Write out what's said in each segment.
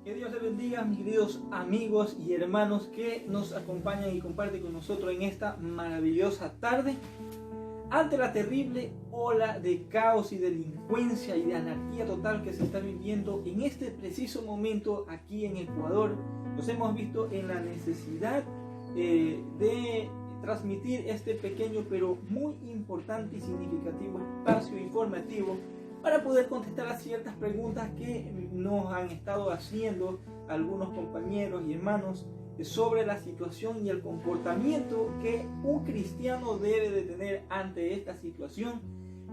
Que Dios les bendiga, mis queridos amigos y hermanos que nos acompañan y comparten con nosotros en esta maravillosa tarde. Ante la terrible ola de caos y delincuencia y de anarquía total que se está viviendo en este preciso momento aquí en Ecuador, nos hemos visto en la necesidad de transmitir este pequeño pero muy importante y significativo espacio informativo para poder contestar a ciertas preguntas que nos han estado haciendo algunos compañeros y hermanos sobre la situación y el comportamiento que un cristiano debe de tener ante esta situación,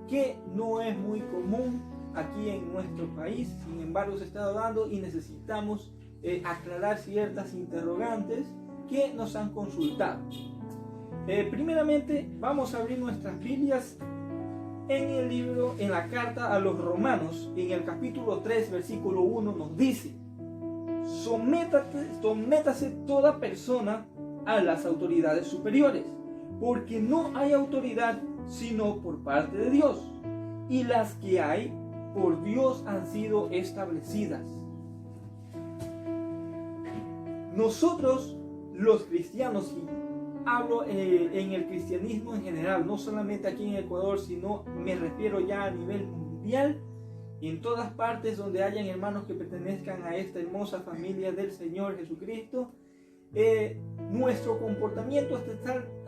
que no es muy común aquí en nuestro país. Sin embargo, se está dando y necesitamos aclarar ciertas interrogantes que nos han consultado. Primeramente, vamos a abrir nuestras Biblias en la carta a los Romanos, en el capítulo 3, versículo 1, nos dice: sométase toda persona a las autoridades superiores, porque no hay autoridad sino por parte de Dios, y las que hay por Dios han sido establecidas. Nosotros, los cristianos, y hablo en el cristianismo en general, no solamente aquí en Ecuador, sino me refiero ya a nivel mundial, en todas partes donde hayan hermanos que pertenezcan a esta hermosa familia del Señor Jesucristo, nuestro comportamiento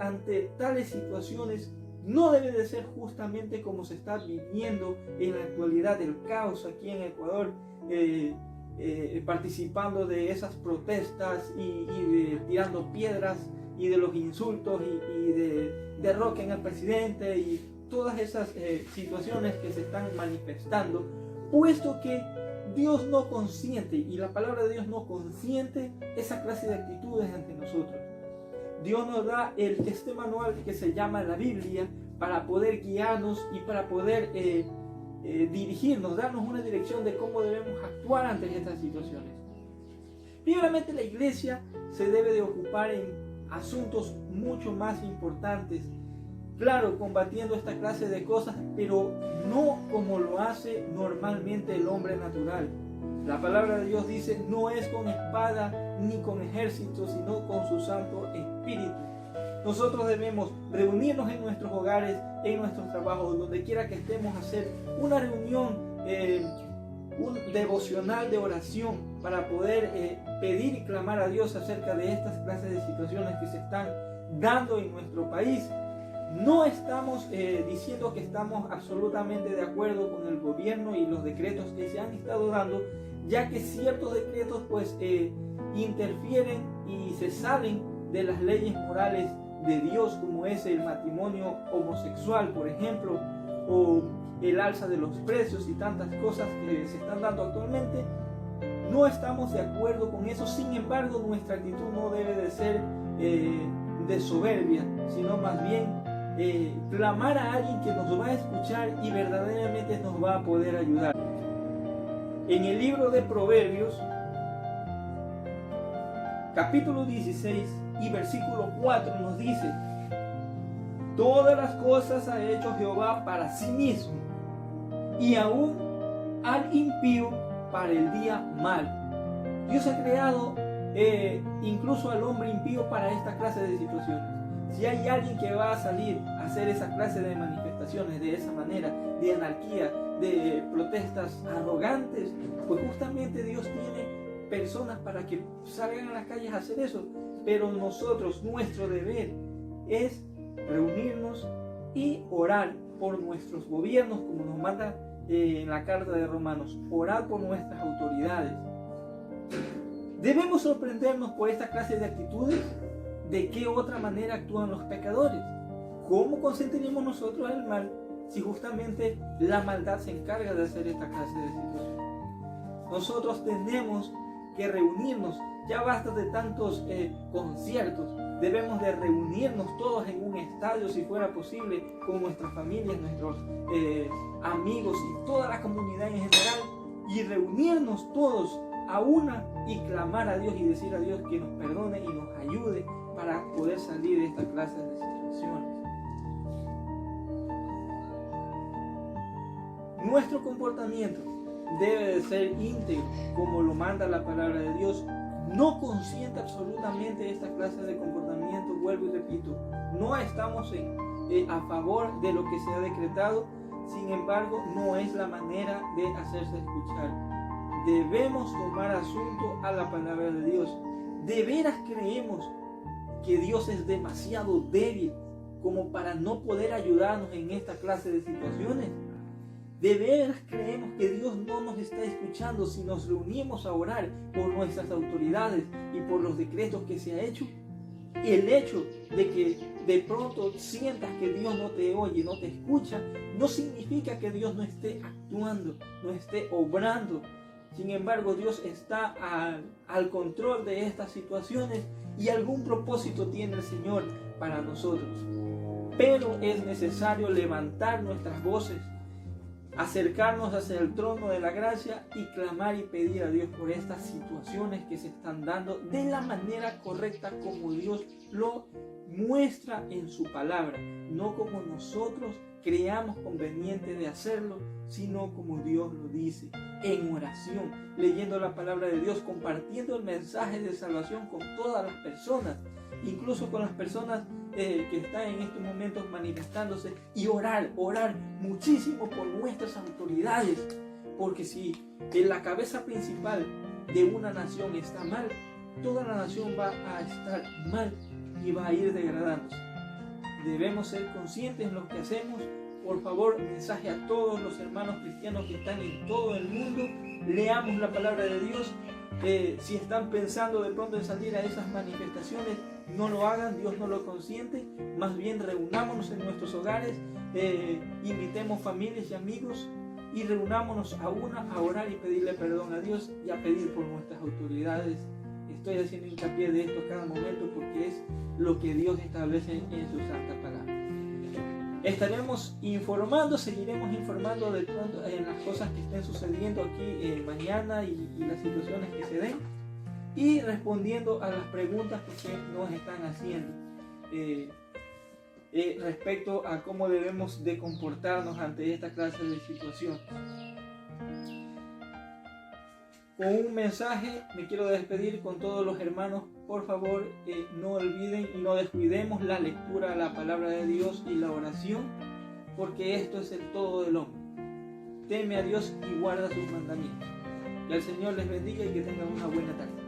ante tales situaciones no debe de ser justamente como se está viviendo en la actualidad, el caos aquí en Ecuador, participando de esas protestas y tirando piedras y de los insultos y de derroquen al presidente y todas esas situaciones que se están manifestando, puesto que Dios no consiente, y la palabra de Dios no consiente esa clase de actitudes ante nosotros. Dios nos da este manual que se llama la Biblia para poder guiarnos y para poder dirigirnos, darnos una dirección de cómo debemos actuar ante estas situaciones. Primeramente, la iglesia se debe de ocupar en asuntos mucho más importantes, claro, combatiendo esta clase de cosas, pero no como lo hace normalmente el hombre natural. La palabra de Dios dice: no es con espada ni con ejército, sino con su Santo Espíritu. Nosotros debemos reunirnos en nuestros hogares, en nuestros trabajos, donde quiera que estemos, hacer una reunión, un devocional de oración para poder pedir y clamar a Dios acerca de estas clases de situaciones que se están dando en nuestro país. No estamos diciendo que estamos absolutamente de acuerdo con el gobierno y los decretos que se han estado dando, ya que ciertos decretos pues interfieren y se salen de las leyes morales de Dios, como es el matrimonio homosexual, por ejemplo, o el alza de los precios y tantas cosas que se están dando actualmente. No estamos de acuerdo con eso. Sin embargo, nuestra actitud no debe de ser de soberbia, sino más bien clamar a alguien que nos va a escuchar y verdaderamente nos va a poder ayudar. En el libro de Proverbios, capítulo 16 y versículo 4 nos dice: todas las cosas ha hecho Jehová para sí mismo, y aún al impío para el día mal. Dios ha creado incluso al hombre impío para esta clase de situaciones. Si hay alguien que va a salir a hacer esa clase de manifestaciones de esa manera, de anarquía, de protestas arrogantes, pues justamente Dios tiene personas para que salgan a las calles a hacer eso. Pero nosotros, nuestro deber es reunirnos y orar por nuestros gobiernos, como nos manda en la carta de Romanos, orar por nuestras autoridades. Debemos sorprendernos por esta clase de actitudes. ¿De qué otra manera actúan los pecadores? ¿Cómo consentiríamos nosotros el mal si justamente la maldad se encarga de hacer esta clase de situaciones? Nosotros tenemos que reunirnos. Ya basta de tantos conciertos. Debemos de reunirnos todos en un estadio, si fuera posible, con nuestras familias, nuestros amigos y toda la comunidad en general, y reunirnos todos a una y clamar a Dios y decir a Dios que nos perdone y nos ayude para poder salir de esta clase de situaciones. Nuestro comportamiento debe de ser íntegro, como lo manda la palabra de Dios. No consiente absolutamente esta clase de comportamiento. Vuelvo y repito, no estamos a favor de lo que se ha decretado. Sin embargo, no es la manera de hacerse escuchar. Debemos tomar asunto a la palabra de Dios. ¿De veras creemos que Dios es demasiado débil como para no poder ayudarnos en esta clase de situaciones? ¿De veras creemos que Dios no nos está escuchando si nos reunimos a orar por nuestras autoridades y por los decretos que se ha hecho? El hecho de que de pronto sientas que Dios no te oye, no te escucha, no significa que Dios no esté actuando, no esté obrando. Sin embargo, Dios está al control de estas situaciones y algún propósito tiene el Señor para nosotros. Pero es necesario levantar nuestras voces, acercarnos hacia el trono de la gracia y clamar y pedir a Dios por estas situaciones que se están dando de la manera correcta como Dios lo muestra en su palabra, no como nosotros creamos conveniente de hacerlo, sino como Dios lo dice, en oración, leyendo la palabra de Dios, compartiendo el mensaje de salvación con todas las personas, incluso con las personas que están en estos momentos manifestándose, y orar muchísimo por nuestras autoridades, porque si la cabeza principal de una nación está mal, toda la nación va a estar mal y va a ir degradándose. Debemos ser conscientes en lo que hacemos. Por favor, mensaje a todos los hermanos cristianos que están en todo el mundo: leamos la palabra de Dios. Si están pensando de pronto en salir a esas manifestaciones, no lo hagan, Dios no lo consiente. Más bien reunámonos en nuestros hogares, invitemos familias y amigos y reunámonos a orar y pedirle perdón a Dios y a pedir por nuestras autoridades. Estoy haciendo hincapié de esto cada momento porque es lo que Dios establece en su santa palabra. Estaremos informando, seguiremos informando de pronto en las cosas que estén sucediendo aquí mañana y las situaciones que se den, y respondiendo a las preguntas que nos están haciendo respecto a cómo debemos de comportarnos ante esta clase de situación. Con un mensaje me quiero despedir con todos los hermanos. Por favor, no olviden y no descuidemos la lectura de la palabra de Dios y la oración, porque esto es el todo del hombre. Teme a Dios y guarda sus mandamientos. Que el Señor les bendiga y que tengan una buena tarde.